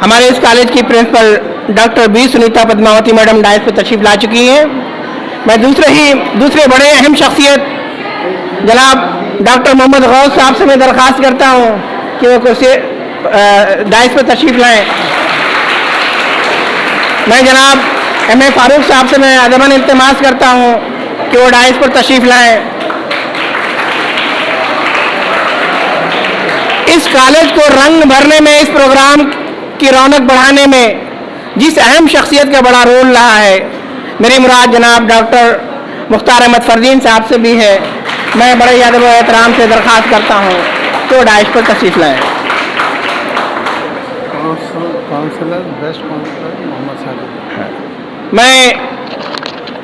हमारे इस कॉलेज की principal doctor B Sunita Padmavati madam dais पर तशरीफ ला चुकी हैं। मैं दूसरे बड़े अहम शख्सियत जनाब डॉक्टर मोहम्मद गौस साहब से मैं दरख्वास्त करता हूँ कि वो कुर्सी डायस पर तशरीफ लाएँ। मैं जनाब एम.ए. फारूक साहब से मैं अदबन इल्तिमास करता हूँ कि वो डायस पर तशरीफ लाएँ। इस कॉलेज को रंग भरने में, इस प्रोग्राम की रौनक बढ़ाने में जिस अहम शख्सियत का बड़ा रोल रहा है, मेरी मुराद जनाब डॉक्टर मुख्तार अहमद फरदीन साहब से भी है। मैं बड़े अदब व एहतराम से दरख्वास्त करता हूँ कि वो डायस पर तशरीफ लाएँ। मैं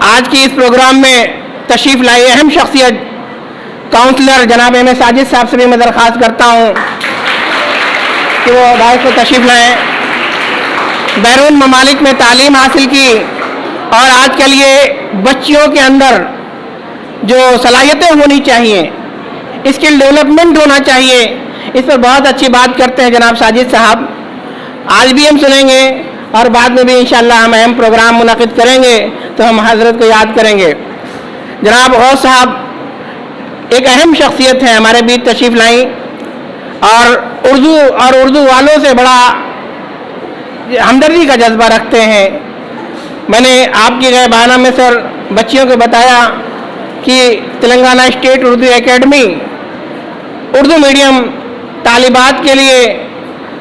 आज की इस प्रोग्राम में तशरीफ लाई अहम शख्सियत काउंसलर जनाब एम.ए. साजिद साहब से भी मैं दरख्वास्त करता हूँ कि वो डायस पर तशरीफ लाएँ। बैरून ममालिक में तालीम हासिल की और आजकल ये बच्चियों के अंदर जो सलाहियतें होनी चाहिए, स्किल डेवलपमेंट होना चाहिए, इस पर बहुत अच्छी बात करते हैं जनाब साजिद साहब। आज भी हम सुनेंगे और बाद में भी इंशाअल्लाह हम अहम प्रोग्राम मुनक़िद करेंगे तो हम हज़रत को याद करेंगे। जनाब गौस साहब एक अहम शख्सियत है, हमारे बीच तशरीफ़ लाई और उर्दू वालों से बड़ा हमदर्दी का जज्बा रखते हैं। मैंने आपकी ग़ैबाना में सर बच्चियों को बताया कि Telangana state Urdu academy Urdu medium तालिबात के लिए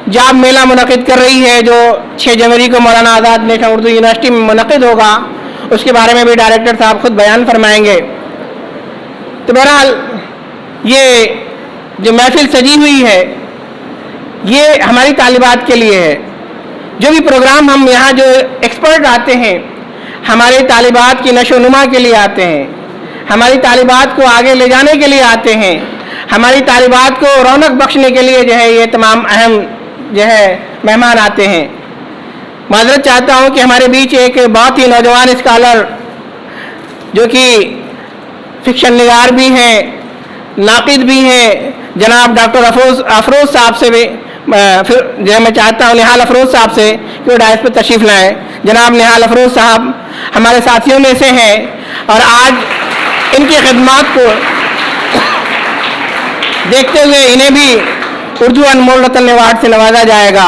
जॉब मेला मुनक़िद कर रही है, जो 6 जनवरी को मौलाना आज़ाद नेशनल उर्दू यूनिवर्सिटी में मुनक़िद होगा। उसके बारे में भी डायरेक्टर साहब खुद बयान फरमाएंगे। तो बहरहाल ये जो महफिल सजी हुई है ये हमारी तालिबात के लिए है। जो भी प्रोग्राम हम यहाँ जो एक्सपर्ट आते हैं हमारे तालिबात की नशोनुमा के लिए आते हैं, हमारी तालिबात को आगे ले जाने के लिए आते हैं, हमारी तालिबात को रौनक बख्शने के लिए जो है ये तमाम अहम जो है मेहमान आते हैं। माजरत चाहता हूँ कि हमारे बीच एक बहुत ही नौजवान स्कॉलर जो कि फिक्शन निगार भी हैं, नाक़िद भी हैं, जनाब डॉक्टर अफरोज़ साहब से भी फिर जो मैं चाहता हूँ निहाल अफरोज़ साहब से कि वो डायस पर तशरीफ़ लाएँ। जनाब निहाल अफरोज़ साहब हमारे साथियों में से हैं और आज इनकी खिदमात को देखते हुए इन्हें भी उर्दू अनमोल रतन अवार्ड से नवाजा जाएगा।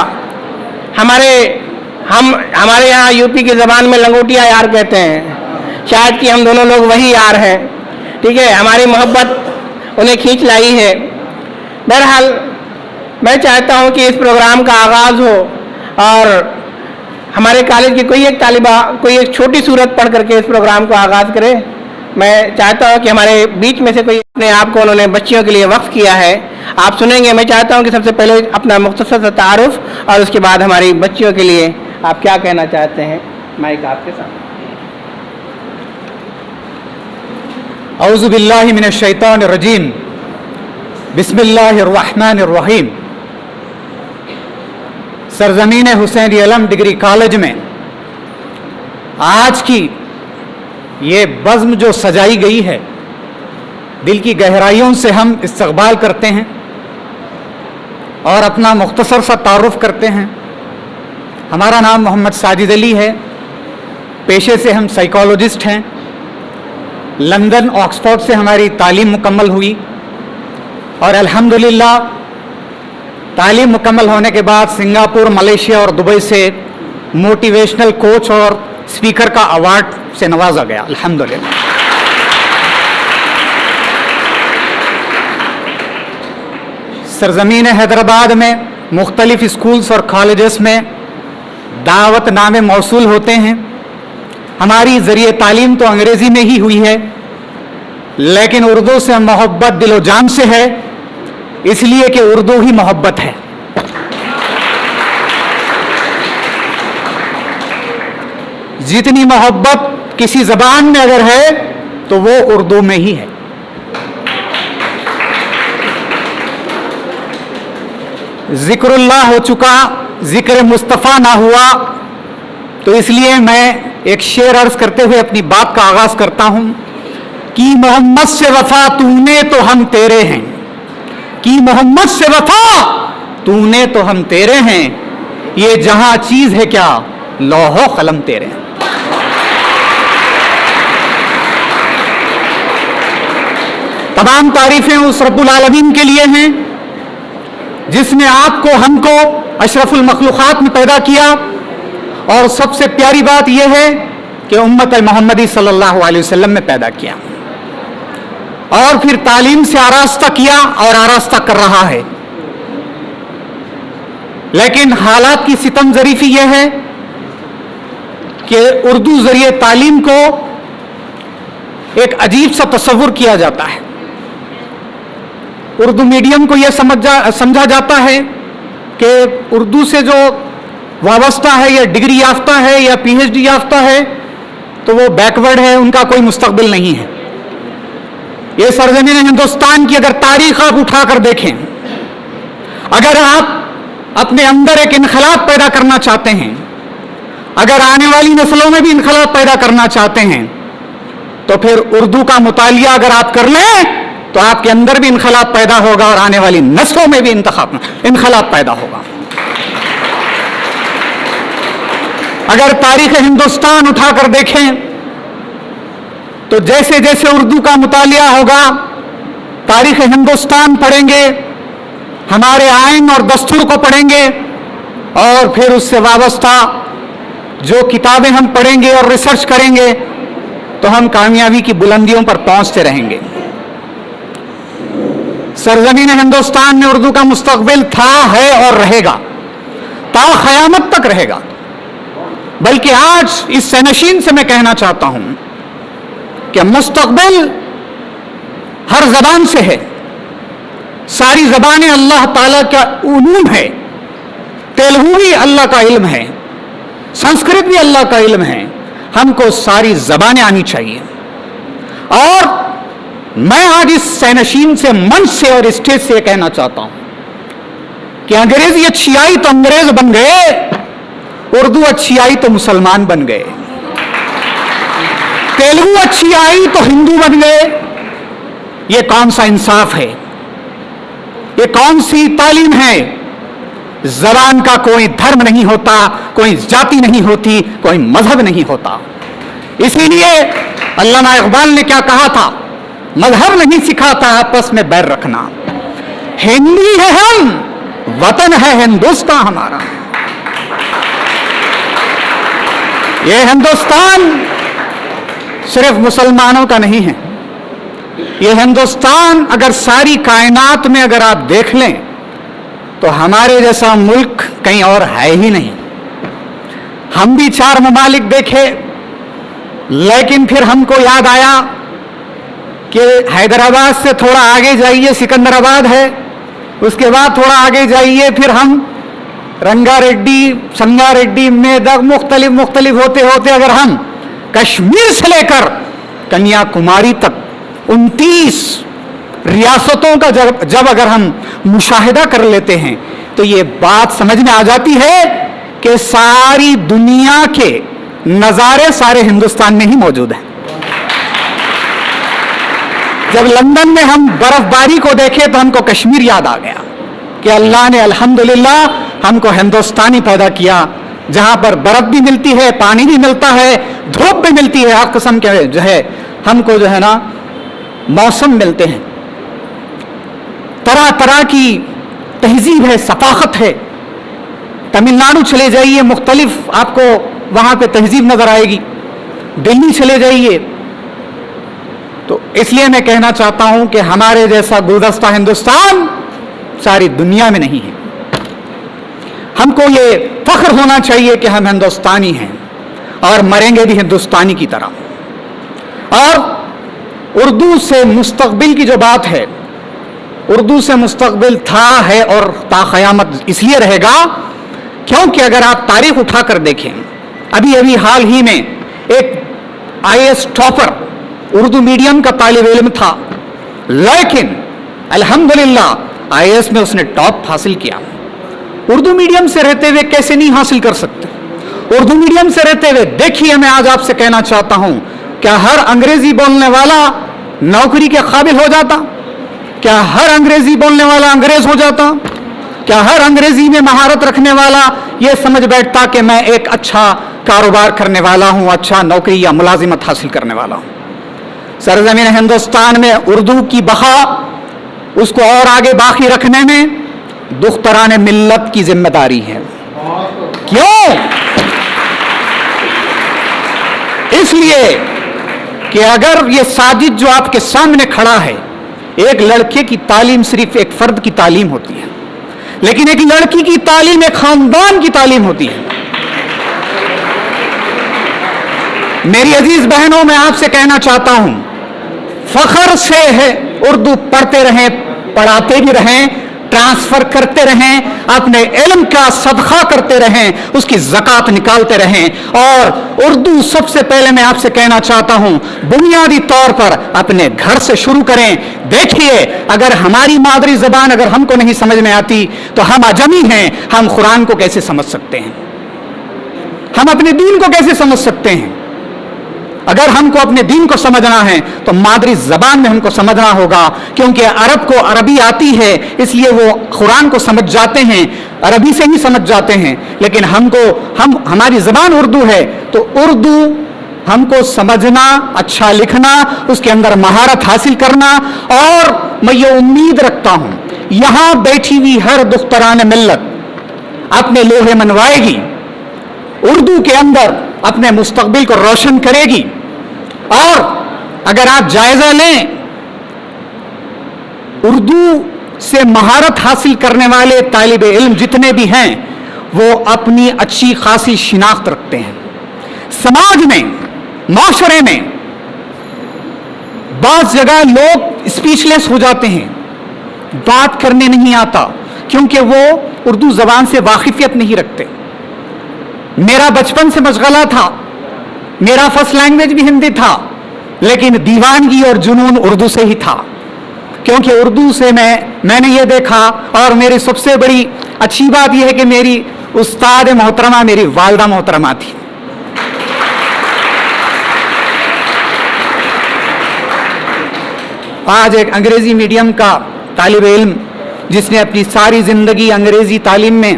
हमारे यहाँ यूपी की ज़बान में लंगोटिया यार कहते हैं, शायद कि हम दोनों लोग वही यार हैं। ठीक है, हमारी मोहब्बत उन्हें खींच लाई है। बहरहाल मैं चाहता हूँ कि इस प्रोग्राम का आगाज़ हो और हमारे कॉलेज की कोई एक तालिबा कोई एक छोटी सूरत पढ़ करके इस प्रोग्राम को आगाज़ करे। मैं चाहता हूँ कि हमारे बीच में से कोई अपने आप को उन्होंने बच्चियों के लिए वक्फ किया है, आप सुनेंगे। मैं चाहता हूँ कि सबसे पहले अपना मुख्तसर सा तारुफ और उसके बाद हमारी बच्चियों के लिए आप क्या कहना चाहते हैं। माइक आपके साथ। औज़ु बिल्लाहि मिनश शैतानिर रजीम, बिस्मिल्लाहिर रहमानिर रहीम। सरजमीन हुसैन अलम डिग्री कॉलेज में आज की ये बज़्म जो सजाई गई है, दिल की गहराइयों से हम इस्तक़बाल करते हैं और अपना मुख्तसर सा तारुफ करते हैं। हमारा नाम मोहम्मद साजिद अली है, पेशे से हम साइकोलॉजिस्ट हैं। लंदन ऑक्सफोर्ड से हमारी तालीम मुकम्मल हुई और अल्हम्दुलिल्लाह तालीम मुकम्मल होने के बाद सिंगापुर, मलेशिया और दुबई से मोटिवेशनल कोच और स्पीकर का अवार्ड से नवाजा गया अल्हम्दुलिल्लाह। सरजमीन हैदराबाद में मुख्तलिफ स्कूल्स और कॉलेजेस में दावतनामे मौसूल होते हैं। हमारी ज़रिए तालीम तो अंग्रेज़ी में ही हुई है, लेकिन उर्दू से मोहब्बत दिलो जान से है, इसलिए कि उर्दू ही मोहब्बत है। जितनी मोहब्बत किसी ज़बान में अगर है तो वो उर्दू में ही है। ज़िक्रुल्लाह हो चुका, ज़िक्र मुस्तफ़ा ना हुआ, तो इसलिए मैं एक शेर अर्ज करते हुए अपनी बात का आगाज़ करता हूँ कि मोहम्मद से वफ़ा तूने तो हम तेरे हैं, कि मोहम्मद से वफ़ा तूने तो हम तेरे हैं, یہ جہاں چیز ہے کیا لوح و قلم تیرے. تمام تعریفیں اس رب العالمین کے لیے ہیں جس نے آپ کو ہم کو اشرف المخلوقات میں پیدا کیا. اور سب سے پیاری بات یہ ہے کہ امت محمدی صلی اللہ علیہ وسلم میں پیدا کیا اور پھر تعلیم سے آراستہ کیا اور آراستہ کر رہا ہے. لیکن حالات کی ستم ظریفی یہ ہے کہ اردو ذریعے تعلیم کو ایک عجیب سا تصور کیا جاتا ہے. اردو میڈیم کو یہ سمجھا جاتا ہے کہ اردو سے جو وابستہ ہے یا ڈگری یافتہ ہے یا پی ایچ ڈی یافتہ ہے تو وہ بیکورڈ ہے, ان کا کوئی مستقبل نہیں ہے. یہ سرزمین ہندوستان کی اگر تاریخ آپ اٹھا کر دیکھیں, اگر آپ اپنے اندر ایک انقلاب پیدا کرنا چاہتے ہیں, اگر آنے والی نسلوں میں بھی انقلاب پیدا کرنا چاہتے ہیں, تو پھر اردو کا مطالعہ اگر آپ کر لیں تو آپ کے اندر بھی انقلاب پیدا ہوگا اور آنے والی نسلوں میں بھی انقلاب پیدا ہوگا. اگر تاریخ ہندوستان اٹھا کر دیکھیں تو جیسے جیسے اردو کا مطالعہ ہوگا, تاریخ ہندوستان پڑھیں گے, ہمارے آئین اور دستور کو پڑھیں گے, اور پھر اس سے وابستہ جو کتابیں ہم پڑھیں گے اور ریسرچ کریں گے تو ہم کامیابی کی بلندیوں پر پہنچتے رہیں گے. سرزمین ہندوستان میں اردو کا مستقبل تھا, ہے اور رہے گا, تا قیامت تک رہے گا. بلکہ آج اس سینشین سے میں کہنا چاہتا ہوں کہ مستقبل ہر زبان سے ہے. ساری زبانیں اللہ تعالیٰ کا علوم ہے. تیلگو بھی اللہ کا علم ہے, سنسکرت بھی اللہ کا علم ہے. ہم کو ساری زبانیں آنی چاہیے. اور میں آج اس سینشین سے, منچ سے اور اسٹیج سے یہ کہنا چاہتا ہوں کہ انگریزی اچھی آئی تو انگریز بن گئے, اردو اچھی آئی تو مسلمان بن گئے, تیلگو اچھی آئی تو ہندو بن گئے. یہ کون سا انصاف ہے؟ یہ کون سی تعلیم ہے؟ زبان کا کوئی دھرم نہیں ہوتا, کوئی ذاتی نہیں ہوتی, کوئی مذہب نہیں ہوتا. اسی لیے علامہ اقبال نے کیا کہا تھا, مذہب نہیں سکھاتا آپس میں بیر رکھنا. ہندی ہے ہم, وطن ہے ہندوستان ہمارا. یہ ہندوستان صرف مسلمانوں کا نہیں ہے. یہ ہندوستان اگر ساری کائنات میں اگر آپ دیکھ لیں تو ہمارے جیسا ملک کہیں اور ہے ہی نہیں. ہم بھی 4 ممالک دیکھے, لیکن پھر ہم کو یاد آیا کہ حیدرآباد سے تھوڑا آگے جائیے سکندر آباد ہے, اس کے بعد تھوڑا آگے جائیے پھر ہم رنگا ریڈی, سنگا ریڈی, میدک, مختلف ہوتے ہوتے اگر ہم کشمیر سے لے کر کنیا کماری تک 29 ریاستوں کا جب اگر ہم مشاہدہ کر لیتے ہیں تو یہ بات سمجھ میں آ جاتی ہے کہ ساری دنیا کے نظارے سارے ہندوستان میں ہی موجود ہیں. جب لندن میں ہم برف باری کو دیکھے تو ہم کو کشمیر یاد آ گیا کہ اللہ نے الحمدللہ ہم کو ہندوستانی پیدا کیا, جہاں پر برف بھی ملتی ہے, پانی بھی ملتا ہے, دھوپ بھی ملتی ہے, ہر قسم کے جو ہے ہم کو جو ہے نا موسم ملتے ہیں, طرح طرح کی تہذیب ہے, ثقافت ہے. تمل ناڈو چلے جائیے, مختلف آپ کو وہاں پہ تہذیب نظر آئے گی. دلی چلے جائیے. تو اس لیے میں کہنا چاہتا ہوں کہ ہمارے جیسا گلدستہ ہندوستان ساری دنیا میں نہیں ہے. ہم کو یہ فخر ہونا چاہیے کہ ہم ہندوستانی ہیں اور مریں گے بھی ہندوستانی کی طرح. اور اردو سے مستقبل کی جو بات ہے, اردو سے مستقبل تھا, ہے اور تا قیامت اس لیے رہے گا کیونکہ اگر آپ تاریخ اٹھا کر دیکھیں, ابھی حال ہی میں ایک IAS ٹاپر اردو میڈیم کا طالب علم تھا, لیکن الحمدللہ IAS میں اس نے ٹاپ حاصل کیا. اردو میڈیم سے رہتے ہوئے کیسے نہیں حاصل کر سکتے؟ اردو میڈیم سے رہتے ہوئے دیکھیے, میں آج آپ سے کہنا چاہتا ہوں, کیا ہر انگریزی بولنے والا نوکری کے قابل ہو جاتا؟ کیا ہر انگریزی بولنے والا انگریز ہو جاتا؟ क्या हर अंग्रेजी में महारत रखने वाला ये समझ बैठता कि मैं एक अच्छा कारोबार करने वाला हूं, अच्छा नौकरी या मुलाजिमत हासिल करने वाला हूं। सरजमीन हिंदुस्तान में उर्दू की बहा उसको और आगे बाकी रखने में दुख्तरान मिल्लत की जिम्मेदारी है। क्यों? इसलिए कि अगर ये साजिद जो आपके सामने खड़ा है, एक लड़के की तालीम सिर्फ एक फर्द की तालीम होती है, लेकिन एक लड़की की तालीम एक खानदान की तालीम होती है। मेरी अजीज बहनों, मैं आपसे कहना चाहता हूं, फख्र से है उर्दू पढ़ते रहें, पढ़ाते भी रहें, ट्रांसफर करते रहें, अपने इल्म का सदका करते रहें, उसकी ज़कात निकालते रहें। और उर्दू सबसे पहले मैं आपसे कहना चाहता हूं, बुनियादी तौर पर अपने घर से शुरू करें। देखिए, अगर हमारी मादरी ज़बान अगर हमको नहीं समझ में आती तो हम अजमी हैं, हम कुरान को कैसे समझ सकते हैं? हम अपने दीन को कैसे समझ सकते हैं? अगर हमको अपने दीन को समझना है तो मादरी जबान में हमको समझना होगा, क्योंकि अरब को अरबी आती है, इसलिए वो कुरान को समझ जाते हैं, अरबी से ही समझ जाते हैं। लेकिन हमारी जबान उर्दू है, तो उर्दू हमको समझना, अच्छा लिखना, उसके अंदर महारत हासिल करना। और मैं ये उम्मीद रखता हूं, यहां बैठी हुई हर दुख्तरान मिल्लत अपने लोहे मनवाएगी, उर्दू के अंदर अपने मुस्तकबिल को रोशन करेगी। और अगर आप जायजा लें, उर्दू से महारत हासिल करने वाले तालिब इल्म जितने भी हैं, वो अपनी अच्छी खासी शिनाख्त रखते हैं। समाज में, माशरे में बाज़ जगह लोग स्पीचलेस हो जाते हैं, बात करने नहीं आता, क्योंकि वो उर्दू जबान से वाकिफियत नहीं रखते। मेरा बचपन से मशगला था, मेरा फर्स्ट लैंग्वेज भी हिंदी था, लेकिन दीवानगी और जुनून उर्दू से ही था, क्योंकि उर्दू से मैंने ये देखा। और मेरी सबसे बड़ी अच्छी बात यह है कि मेरी उस्ताद मोहतरमा मेरी वालदा मोहतरमा थी। आज एक अंग्रेजी मीडियम का तालिब इल्म जिसने अपनी सारी जिंदगी अंग्रेजी तालीम में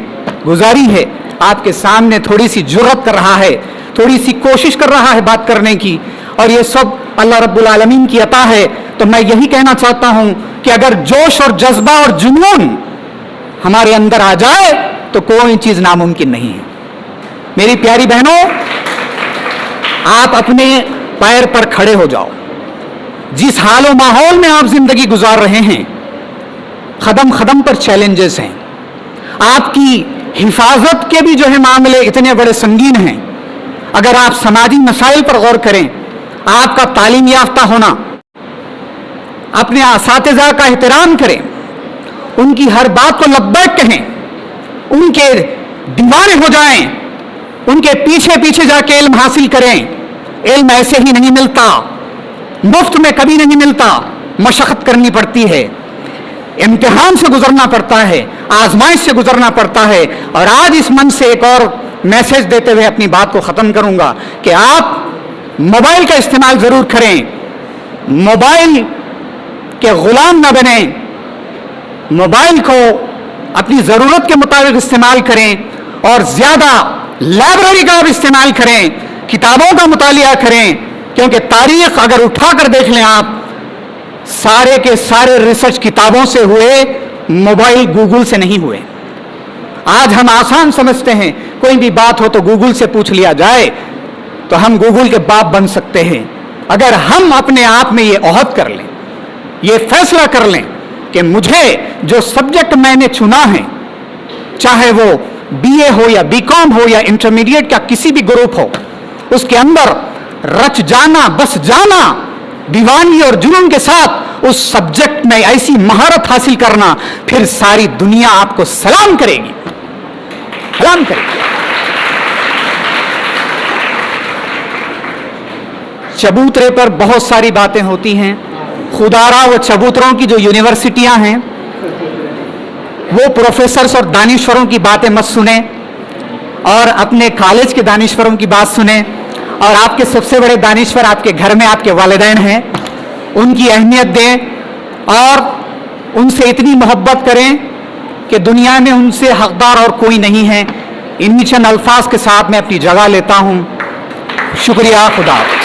गुजारी है, आपके सामने थोड़ी सी जुर्रत कर रहा है, थोड़ी सी कोशिश कर रहा है बात करने की, और ये सब अल्लाह रब्बुल आलमीन की अता है। तो मैं यही कहना चाहता हूं कि अगर जोश और जज्बा और जुनून हमारे अंदर आ जाए तो कोई चीज नामुमकिन नहीं है। मेरी प्यारी बहनों, आप अपने पैर पर खड़े हो जाओ। जिस हाल माहौल में आप जिंदगी गुजार रहे हैं, कदम कदम पर चैलेंजेस हैं, आपकी हिफाजत के भी जो है मामले इतने बड़े संगीन हैं। अगर आप समाजी मसाइल पर गौर करें, आपका तालीम याफ्ता होना, अपने असातिज़ा का एहतराम करें, उनकी हर बात को लब्बैक कहें, उनके दीवाने हो जाएं, उनके पीछे पीछे जाके इल्म हासिल करें। इल्म ऐसे ही नहीं मिलता, मुफ्त में कभी नहीं मिलता, मशक्कत करनी पड़ती है, इम्तिहान से गुजरना पड़ता है, आजमाइश से गुजरना पड़ता है। और आज इस मन से एक और मैसेज देते हुए अपनी बात को ख़त्म करूंगा कि आप मोबाइल का इस्तेमाल ज़रूर करें, मोबाइल के ग़ुलाम न बने, मोबाइल को अपनी ज़रूरत के मुताबिक इस्तेमाल करें और ज़्यादा लाइब्रेरी का आप इस्तेमाल करें, किताबों का मुतालिया करें। क्योंकि तारीख़ अगर उठा कर देख लें आप, सारे के सारे रिसर्च किताबों से हुए, मोबाइल गूगल से नहीं हुए। आज हम आसान समझते हैं, कोई भी बात हो तो गूगल से पूछ लिया जाए, तो हम गूगल के बाप बन सकते हैं। अगर हम अपने आप में ये ओहद कर लें, ये फैसला कर लें कि मुझे जो सब्जेक्ट मैंने चुना है, चाहे वो बीए हो या बीकॉम हो या इंटरमीडिएट का किसी भी ग्रुप हो, उसके अंदर रच जाना, बस जाना, दीवानगी और जुनून के साथ उस सब्जेक्ट में ऐसी महारत हासिल करना, फिर सारी दुनिया आपको सलाम करेगी, सलाम करेगी। चबूतरे पर बहुत सारी बातें होती हैं, खुदारा वो चबूतरों की जो यूनिवर्सिटियां हैं, वो प्रोफेसर्स और दानिश्वरों की बातें मत सुने, और अपने कॉलेज के दानिश्वरों की बात सुने। और आपके सबसे बड़े दानिश्वर आपके घर में आपके वालिदैन हैं, उनकी अहमियत दें और उनसे इतनी मोहब्बत करें کہ دنیا میں ان سے حقدار اور کوئی نہیں ہے. انہی چند الفاظ کے ساتھ میں اپنی جگہ لیتا ہوں. شکریہ. خدا حافظ.